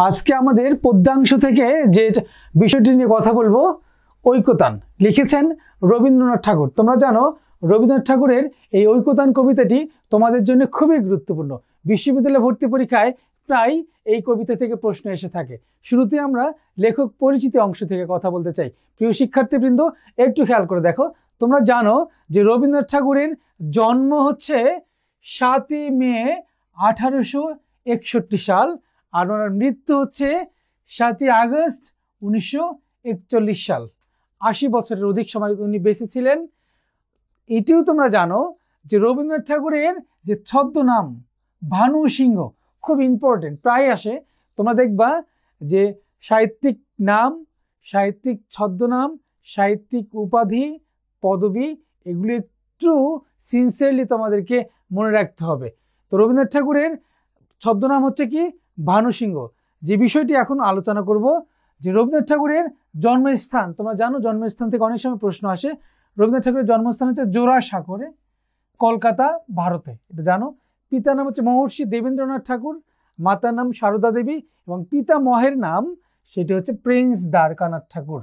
আজকে আমাদের পদ্যাংশ থেকে যে বিষয়টি নিয়ে কথা বলবো ঐকতান লিখেছেন রবীন্দ্রনাথ ঠাকুর। তোমরা জানো রবীন্দ্রনাথ ঠাকুরের এই ঐকতান কবিতাটি তোমাদের জন্য খুবই গুরুত্বপূর্ণ। বিশ্ববিদ্যালয় ভর্তি পরীক্ষায় প্রায় এই কবিতা থেকে প্রশ্ন এসে থাকে। শুরুতে আমরা লেখক পরিচিতি অংশ থেকে কথা বলতে চাই। প্রিয় শিক্ষার্থীবৃন্দ, একটু খেয়াল করে দেখো। তোমরা জানো যে রবীন্দ্রনাথ ঠাকুরের জন্ম হচ্ছে 7ই মে 1861 সাল, আর ওনার মৃত্যু হচ্ছে 7ই আগস্ট 1941 সাল। 80 বছরের অধিক সময় উনি বেঁচে ছিলেন। এটিও তোমরা জানো যে রবীন্দ্রনাথ ঠাকুরের যে ছদ্মনাম ভানু সিংহ খুব ইম্পর্টেন্ট, প্রায় আসে। তোমরা দেখবা যে সাহিত্যিক নাম, সাহিত্যিক ছদ্মনাম, সাহিত্যিক উপাধি, পদবি, এগুলি একটু সিনসিয়ারলি তোমাদেরকে মনে রাখতে হবে। তো রবীন্দ্রনাথ ঠাকুরের ছদ্মনাম হচ্ছে কি? ভানু সিংহ। যে বিষয়টি এখন আলোচনা করব যে রবীন্দ্রনাথ ঠাকুরের জন্মস্থান, তোমরা জানো জন্মস্থান থেকে অনেক সময় প্রশ্ন আসে। রবীন্দ্রনাথ ঠাকুরের জন্মস্থান হচ্ছে জোড়াসাঁকোরে, কলকাতা, ভারতে, এটা জানো। পিতার নাম হচ্ছে মহর্ষি দেবেন্দ্রনাথ ঠাকুর, মাতার নাম সারদা দেবী, এবং পিতামহের নাম সেটি হচ্ছে প্রিন্স দ্বারকানাথ ঠাকুর।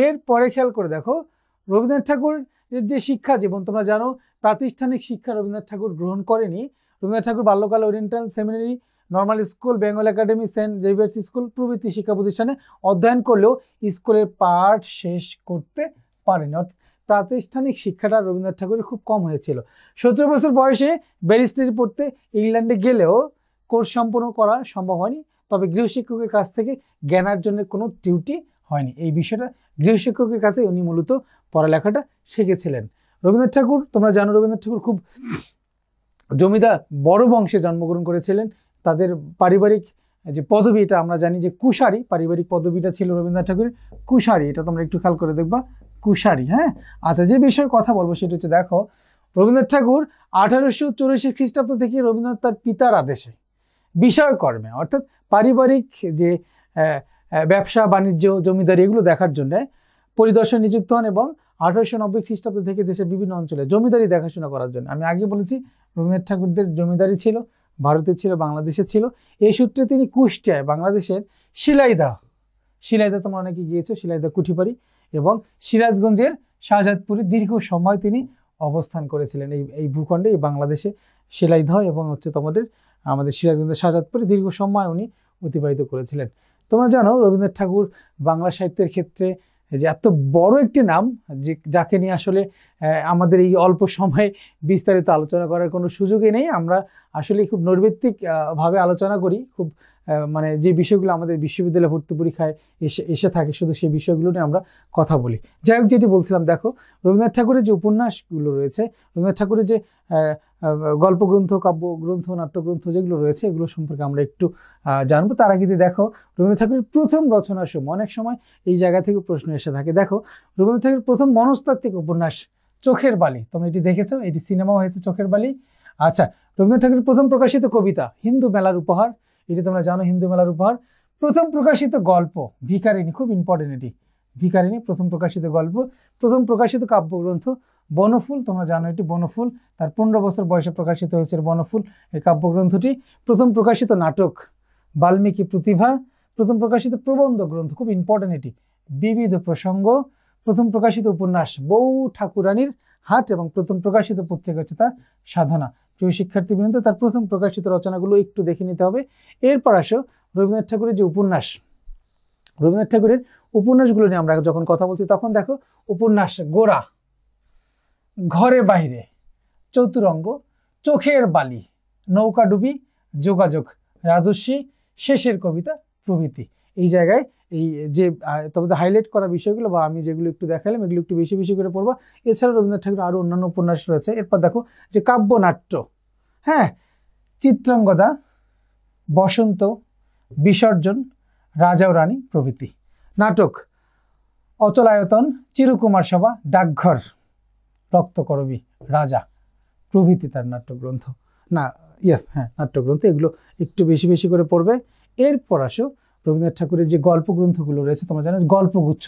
এরপরে খেয়াল করে দেখো রবীন্দ্রনাথ ঠাকুরের যে শিক্ষা জীবন, তোমরা জানো প্রাতিষ্ঠানিক শিক্ষা রবীন্দ্রনাথ ঠাকুর গ্রহণ করেনি। রবীন্দ্রনাথ ঠাকুর বাল্যকালে oriental seminary, normal school, Bengal academy, saint Xavier's school প্রভৃতি শিক্ষা প্রতিষ্ঠানে অধ্যয়ন করলেও স্কুলের পাঠ শেষ করতে পারেনি। অর্থাৎ প্রাতিষ্ঠানিক শিক্ষাটা রবীন্দ্রনাথ ঠাকুরের খুব কম হয়েছিল। 17 বছর বয়সে ব্যারিস্টারি পড়তে ইংল্যান্ডে গেলেও কোর্স সম্পন্ন করা সম্ভব হয়নি। তবে গৃহশিক্ষকের কাছ থেকে জ্ঞানার্জনের কোনো টিউটি হয়নি। এই বিষয়টা গৃহশিক্ষকের কাছে উনি মূলত পড়ালেখাটা শিখেছিলেন। রবীন্দ্রনাথ ঠাকুর, তোমরা জানো রবীন্দ্রনাথ ঠাকুর খুব জমিদার বড় বংশে জন্মগ্রহণ করেছিলেন। তাদের পারিবারিক যে পদবি, এটা আমরা জানি যে কুশারী, পারিবারিক পদবিটা ছিল রবীন্দ্রনাথ ঠাকুরের কুশারী। এটা তোমরা একটু খেয়াল করে দেখবা, কুশারী। হ্যাঁ, আচ্ছা, যে বিষয়ে কথা বলবো সেটা হচ্ছে দেখো রবীন্দ্রনাথ ঠাকুর 1884 খ্রিস্টাব্দ থেকে রবীন্দ্রনাথ তার পিতার আদেশে বিষয়কর্মে, অর্থাৎ পারিবারিক যে ব্যবসা বাণিজ্য জমিদারি এগুলো দেখার জন্য পরিদর্শন নিযুক্ত হন, এবং 1890 খ্রিস্টাব্দ থেকে দেশের বিভিন্ন অঞ্চলে জমিদারি দেখাশোনা করার জন্য। আমি আগে বলেছি রবীন্দ্রনাথ ঠাকুরদের জমিদারি ছিল, ভারতের ছিল, বাংলাদেশের ছিল। এই সূত্রে তিনি কুষ্টিয়ায় বাংলাদেশের শিলাইদহ তোমরা অনেকে গিয়েছো, শিলাইদহ কুঠিবাড়ি, এবং সিরাজগঞ্জের শাহজাদপুরে দীর্ঘ সময় তিনি অবস্থান করেছিলেন। এই ভূখণ্ডে, এই বাংলাদেশে শিলাইদহ এবং হচ্ছে আমাদের সিরাজগঞ্জের শাহজাদপুরে দীর্ঘ সময় উনি অতিবাহিত করেছিলেন। তোমরা জানো রবীন্দ্রনাথ ঠাকুর বাংলা সাহিত্যের ক্ষেত্রে যে এত বড় একটি নাম, যে যাকে নিয়ে আসলে আমাদের এই অল্প সময়ে বিস্তারিত আলোচনা করার কোনো সুযোগই নেই। আমরা আসলে খুব নৈর্ব্যক্তিক ভাবে আলোচনা করি, খুব মানে যে বিষয়গুলো আমাদের বিশ্ববিদ্যালয় ভর্তি পরীক্ষায় এসে থাকে শুধু সেই বিষয়গুলো নিয়ে আমরা কথা বলি। যাই হোক, যেটি বলছিলাম, দেখো রবীন্দ্রনাথ ঠাকুরের যে উপন্যাসগুলো রয়েছে, রবীন্দ্রনাথ ঠাকুরের যে গল্পগ্রন্থ, কাব্যগ্রন্থ, নাট্যগ্রন্থ যেগুলো রয়েছে, এগুলো সম্পর্কে আমরা একটু জানবো। তার আগে দেখো রবীন্দ্রনাথ ঠাকুরের প্রথম রচনার সময় অনেক সময় এই জায়গা থেকে প্রশ্ন এসে থাকে। দেখো রবীন্দ্রনাথ ঠাকুরের প্রথম মনস্তাত্ত্বিক উপন্যাস চোখের বালি, তোমরা এটি দেখেছো, এটি সিনেমাও হয়েছে চোখের বালি। আচ্ছা, রবীন্দ্রনাথ ঠাকুরের প্রথম প্রকাশিত কবিতা হিন্দু মেলার উপহার, এটি তোমরা জানো হিন্দু মেলার উপহার। প্রথম প্রকাশিত গল্প ভিখারিণী, খুব ইম্পর্টেন্ট এটি, ভিখারিণী প্রথম প্রকাশিত গল্প। প্রথম প্রকাশিত কাব্যগ্রন্থ বনফুল, তোমরা জানো এটি বনফুল, তার 15 বছর বয়সে প্রকাশিত হয়েছে বনফুল এই কাব্যগ্রন্থটি। প্রথম প্রকাশিত নাটক বাল্মীকি প্রতিভা। প্রথম প্রকাশিত প্রবন্ধ গ্রন্থ, খুব ইম্পর্টেন্ট এটি, বিবিধ প্রসঙ্গ। প্রথম প্রকাশিত উপন্যাস বউ ঠাকুরানীর হাট, এবং প্রথম প্রকাশিত পত্রিকা হচ্ছে তার সাধনা। প্রিয় শিক্ষার্থীবৃন্দ, তার প্রথম প্রকাশিত রচনাগুলো একটু দেখে নিতে হবে। এরপর আসো রবীন্দ্রনাথ ঠাকুরের যে উপন্যাস, রবীন্দ্রনাথ ঠাকুরের উপন্যাসগুলো নিয়ে আমরা যখন কথা বলছি তখন দেখো উপন্যাস গোরা, ঘরে বাইরে, চতুরঙ্গ, চোখের বালি, নৌকাডুবি, যোগাযোগ, রাজস্বী, শেষের কবিতা প্রভৃতি। এই জায়গায় এই যে তবে হাইলাইট করা বিষয়গুলো বা আমি যেগুলো একটু দেখালাম এগুলো একটু বেশি বেশি করে পড়বা। এছাড়া রবীন্দ্রনাথ ঠাকুরের আরও অন্যান্য উপন্যাস রয়েছে। এরপর দেখো যে কাব্যনাট্য, হ্যাঁ, চিত্রাঙ্গদা, বসন্ত, বিসর্জন, রাজা ও রানী প্রভৃতি। নাটক অচলায়তন, চিরকুমার সভা, ডাকঘর, রক্তকরবী, রাজা প্রভৃতি তার নাট্যগ্রন্থ, নাট্যগ্রন্থ। এগুলো একটু বেশি বেশি করে পড়বে। এরপর আসো রবীন্দ্রনাথ ঠাকুরের যে গল্পগ্রন্থগুলো রয়েছে, তোমরা জানো গল্পগুচ্ছ,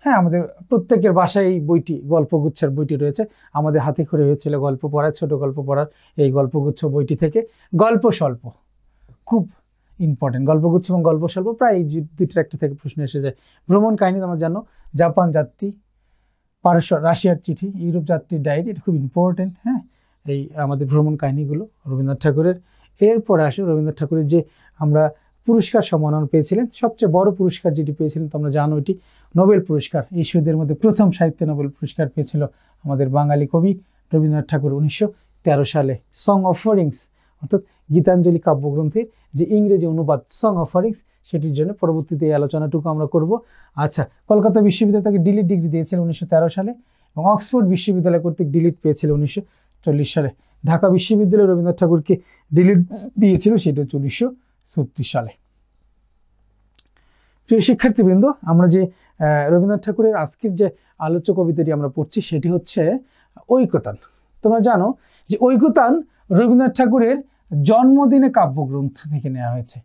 হ্যাঁ, আমাদের প্রত্যেকের বাসায় এই বইটি, গল্পগুচ্ছের বইটি রয়েছে। আমাদের হাতে করে হয়েছিল গল্প পড়ার, ছোট গল্প পড়ার এই গল্পগুচ্ছ বইটি থেকে। গল্প স্বল্প, খুব ইম্পর্টেন্ট। গল্পগুচ্ছ এবং গল্প স্বল্প প্রায় এই দুইটার একটা থেকে প্রশ্ন এসে যায়। ভ্রমণ কাহিনী তোমরা জানো, জাপান যাত্রী, পারস্য রাশিয়ার চিঠি, ইউরোপ যাত্রীর ডায়েরি, এটা খুব ইম্পর্টেন্ট। হ্যাঁ, এই আমাদের ভ্রমণ কাহিনীগুলো রবীন্দ্রনাথ ঠাকুরের। এরপরে আসে রবীন্দ্রনাথ ঠাকুরের যে আমরা পুরস্কার সম্মাননা পেয়েছিলেন, সবচেয়ে বড় পুরস্কার যেটি পেয়েছিলেন তোমরা জানো, এটি নোবেল পুরস্কার। এই শহীদদের মধ্যে প্রথম সাহিত্যে নোবেল পুরস্কার পেয়েছিল আমাদের বাঙালি কবি রবীন্দ্রনাথ ঠাকুর 1913 সালে। সং অফারিংস অর্থাৎ গীতাঞ্জলি কাব্যগ্রন্থের যে ইংরেজি অনুবাদ সং অফারিংস, সেটির জন্য পরবর্তীতে এই আলোচনাটুকু আমরা করব। আচ্ছা, কলকাতা বিশ্ববিদ্যালয় তাকে ডিলিট ডিগ্রি দিয়েছিল 1913 সালে, এবং অক্সফোর্ড বিশ্ববিদ্যালয় কর্তৃক ডিলিট পেয়েছিল 1940 সালে। ঢাকা বিশ্ববিদ্যালয় রবীন্দ্রনাথ ঠাকুরকে ডিলিট দিয়েছিল, সেটা 1936 সালে। প্রিয় শিক্ষার্থীবৃন্দ, আমরা যে রবীন্দ্রনাথ ঠাকুরের আজকের যে আলোচ্য কবিতাটি আমরা পড়ছি সেটি হচ্ছে ঐকতান। তোমরা জানো যে ঐকতান রবীন্দ্রনাথ ঠাকুরের জন্মদিনে কাব্যগ্রন্থ থেকে নেওয়া হয়েছে।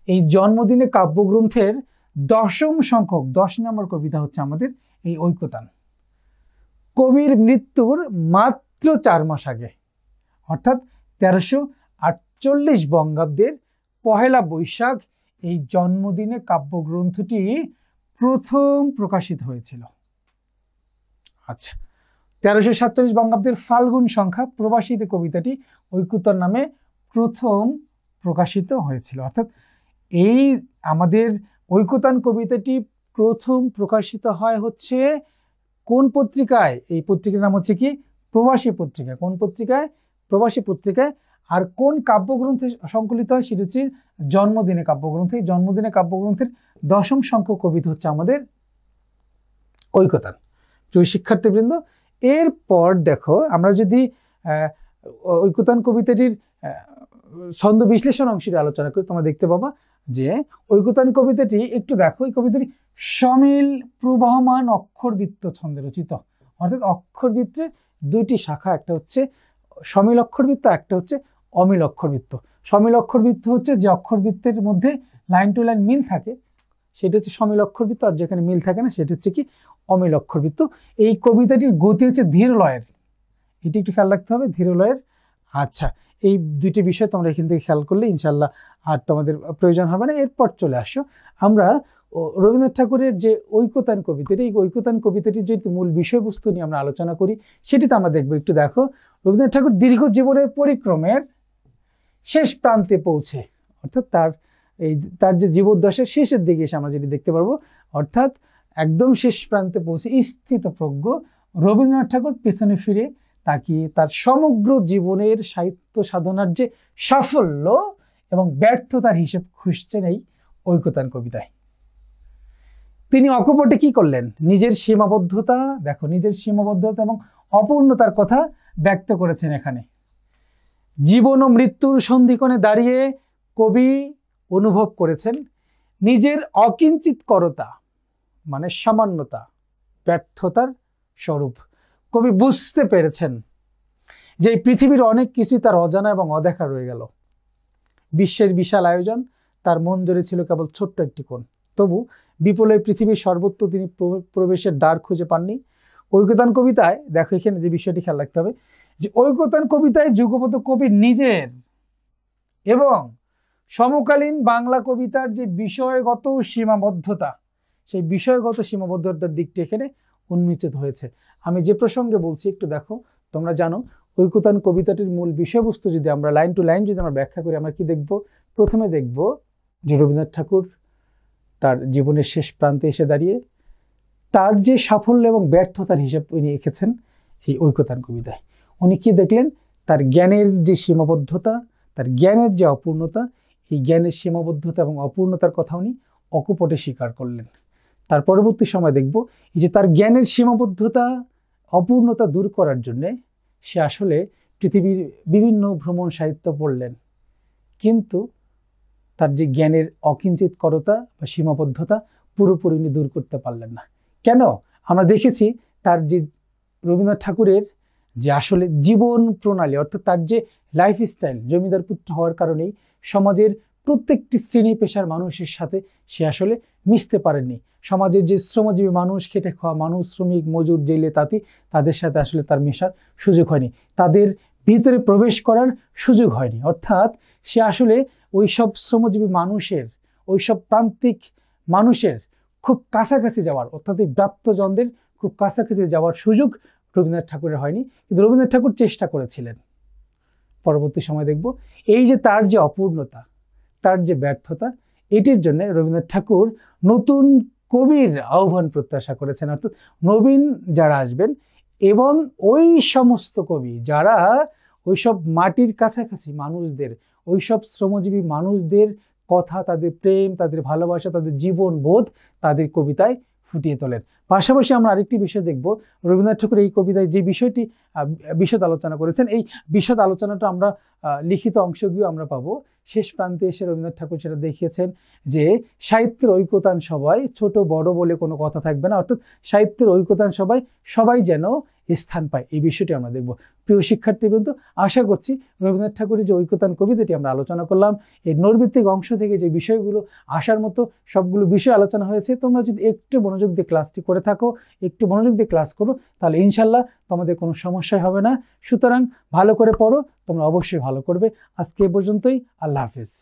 এই জন্মদিনে কাব্যগ্রন্থের 10ম সংখ্যক 10 নম্বর কবিতা হচ্ছে আমাদের এই ঐকতান। কবির মৃত্যুর মাত্র 4 মাস আগে, অর্থাৎ 1348 বঙ্গাব্দের 1 বৈশাখ এই জন্মদিনে কাব্যগ্রন্থটি প্রথম প্রকাশিত হয়েছিল। আচ্ছা, 1347 বঙ্গাব্দের ফাল্গুন সংখ্যা প্রবাসীতে কবিতাটি ঐকতান নামে প্রথম প্রকাশিত হয়েছিল। অর্থাৎ এই আমাদের ঐকতান কবিতাটি প্রথম প্রকাশিত হয় হচ্ছে কোন পত্রিকায়? এই পত্রিকার নাম হচ্ছে কি? প্রবাসী পত্রিকা। কোন পত্রিকায়? প্রবাসী পত্রিকায়। আর কোন কাব্যগ্রন্থে সংকলিত হয়? সেটা হচ্ছে জন্মদিনে কাব্যগ্রন্থে। জন্মদিনে কাব্যগ্রন্থের 10ম সংখ্যক কবিতা হচ্ছে আমাদের ঐকতান। প্রিয় শিক্ষার্থীবৃন্দ, এরপর দেখো আমরা যদি ঐকতান কবিতাটির ছন্দ বিশ্লেষণ অংশটি আলোচনা করি, তোমরা দেখতে পাবা যে ঐকতান কবিতাটি একটু দেখো, এই কবিতাটি সমিল প্রবহমান অক্ষরবৃত্ত ছন্দে রচিত। অর্থাৎ অক্ষরবৃত্তের 2টি শাখা, একটা হচ্ছে সমিল অক্ষরবৃত্ত, একটা হচ্ছে অমিল অক্ষরবৃত্ত। সমিল অক্ষরবৃত্ত হচ্ছে যে অক্ষরবৃত্তের মধ্যে লাইন টু লাইন মিল থাকে, সেটা হচ্ছে সমিল অক্ষরবৃত্ত, আর যেখানে মিল থাকে না সেটা হচ্ছে কি? অমিল অক্ষরবৃত্ত। এই কবিতাটির গতি হচ্ছে ধীর লয়ের, এটি একটু খেয়াল রাখতে হবে, ধীর লয়ের। আচ্ছা, এই দুটি বিষয় তোমরা এখান থেকে খেয়াল করলে ইনশাল্লাহ আর তোমাদের প্রয়োজন হবে না। এরপর চলে আসো আমরা রবীন্দ্রনাথ ঠাকুরের যে ঐকতান কবিতাটি, এই ঐকতান কবিতাটির যে মূল বিষয়বস্তু নিয়ে আমরা আলোচনা করি সেটিতে আমরা দেখবো। একটু দেখো, রবীন্দ্রনাথ ঠাকুর দীর্ঘ জীবনের পরিক্রমের শেষ প্রান্তে পৌঁছে, অর্থাৎ তার যে জীবদ্দশার শেষের দিকে এসে আমরা যেটি দেখতে পারবো, অর্থাৎ একদম শেষ প্রান্তে পৌঁছে স্থিতপ্রজ্ঞ রবীন্দ্রনাথ ঠাকুর পেছনে ফিরে তাকিয়ে তার সমগ্র জীবনের সাহিত্য সাধনার যে সাফল্য এবং ব্যর্থতার হিসেব খুঁজছেন এই ঐকতান কবিতায়। তিনি অকপটে কি করলেন? নিজের সীমাবদ্ধতা, দেখো নিজের সীমাবদ্ধতা এবং অপূর্ণতার কথা ব্যক্ত করেছেন এখানে। জীবন ও মৃত্যুর সন্ধিক্ষণে দাঁড়িয়ে কবি অনুভব করেছেন নিজের অকিঞ্চিতকরতা, মানে সামান্যতা, ব্যর্থতার স্বরূপ। কবি বুঝতে পেরেছেন যে এই পৃথিবীর অনেক কিছুই তার অজানা এবং অদেখা রয়ে গেল। বিশ্বের বিশাল আয়োজন তার মন জুড়ে ছিল কেবল ছোট্ট একটি কোণ। তবু বিপুলের পৃথিবীর সর্বত্র তিনি প্রবেশের দ্বার খুঁজে পাননি। ঐকতান কবিতায় দেখো, এখানে যে বিষয়টি খেয়াল রাখতে হবে যে ঐকতান কবিতায় যুগপৎ কবির নিজের এবং সমকালীন বাংলা কবিতার যে বিষয়গত সীমাবদ্ধতা, সেই বিষয়গত সীমাবদ্ধতার দিকটি এখানে উন্মোচিত হয়েছে। আমি যে প্রসঙ্গে বলছি একটু দেখো, তোমরা জানো ঐকতান কবিতাটির মূল বিষয়বস্তু যদি আমরা লাইন টু লাইন যদি আমরা ব্যাখ্যা করি, আমরা কি দেখব? প্রথমে দেখব যে রবীন্দ্রনাথ ঠাকুর তার জীবনের শেষ প্রান্তে এসে দাঁড়িয়ে তার যে সাফল্য এবং ব্যর্থতার হিসাব উনি এঁকেছেন এই ঐকতান কবিতায়। উনি কি দেখলেন? তার জ্ঞানের যে সীমাবদ্ধতা, তার জ্ঞানের যে অপূর্ণতা, এই জ্ঞানের সীমাবদ্ধতা এবং অপূর্ণতার কথা উনি অকপটে স্বীকার করলেন। তার পরবর্তী সময় দেখব এই যে তার জ্ঞানের সীমাবদ্ধতা, অপূর্ণতা দূর করার জন্যে সে আসলে পৃথিবীর বিভিন্ন ভ্রমণ সাহিত্য পড়লেন, কিন্তু তার যে জ্ঞানের অকিঞ্চিতকরতা বা সীমাবদ্ধতা পুরোপুরি উনি দূর করতে পারলেন না। কেন? আমরা দেখেছি তার যে রবীন্দ্রনাথ ঠাকুরের যে আসলে জীবন প্রণালী, অর্থাৎ তার যে লাইফস্টাইল, জমিদার পুত্র হওয়ার কারণেই সমাজের প্রত্যেকটি শ্রেণী পেশার মানুষের সাথে সে আসলে মিশতে পারেননি। সমাজের যে শ্রমজীবী মানুষ, খেটে খাওয়া মানুষ, শ্রমিক, মজুর, জেলে, তাঁতি, তাদের সাথে আসলে তার মেশার সুযোগ হয়নি। তাদের ভিতরে প্রবেশ করার সুযোগ হয়নি। অর্থাৎ সে আসলে ওই সব শ্রমজীবী মানুষের, ওই সব প্রান্তিক মানুষের খুব কাছাকাছি যাওয়ার, অর্থাৎ এই ব্রাত্যজনদের খুব কাছাকাছি যাওয়ার সুযোগ রবীন্দ্রনাথ ঠাকুরের হয়নি। কিন্তু রবীন্দ্রনাথ ঠাকুর চেষ্টা করেছিলেন। পরবর্তী সময় দেখব এই যে তার যে অপূর্ণতা, তার যে ব্যর্থতা, এটির জন্য রবীন্দ্রনাথ ঠাকুর নতুন কবির আহ্বান প্রত্যাশা করেছেন। অর্থাৎ নবীন যারা আসবেন এবং ওই সমস্ত কবি যারা ওইসব মাটির কাছাকাছি মানুষদের, ওইসব শ্রমজীবী মানুষদের কথা, তাদের প্রেম, তাদের ভালোবাসা, তাদের জীবন বোধ তাদের কবিতায় ফুটিয়ে তোলেন। পাশাপাশি আমরা আরেকটি বিষয় দেখব, রবীন্দ্রনাথ ঠাকুর এই কবিতায় যে বিষয়টি বিশদ আলোচনা করেছেন, এই বিশদ আলোচনাটা আমরা লিখিত অংশ গিয়েও আমরা পাবো। শেষ প্রান্তে এসে রবীন্দ্রনাথ ঠাকুর সেটা দেখিয়েছেন যে সাহিত্যের ঐকতান সবাই, ছোট বড় বলে কোনো কথা থাকবে না। অর্থাৎ সাহিত্যের ঐকতান সবাই, সবাই যেন স্থান পায়, এই বিষয়টি আমরা দেখব। প্রিয় শিক্ষার্থীবৃন্দ, আশা করছি রবীন্দ্রনাথ ঠাকুরের যে ঐকতান কবিতাটি আমরা আলোচনা করলাম, এই নৈর্ভিত্তিক অংশ থেকে যে বিষয়গুলো আসার মতো সবগুলো বিষয় আলোচনা হয়েছে, তোমরা যদি একটু মনোযোগ দিয়ে ক্লাসটি করে থাকো, একটু মনোযোগ দিয়ে ক্লাস করো, তাহলে ইনশাল্লাহ তোমাদের কোনো সমস্যাই হবে না। সুতরাং ভালো করে পড়ো, তোমরা অবশ্যই ভালো করবে। আজকে এ পর্যন্তই। আল্লাহ হাফিজ।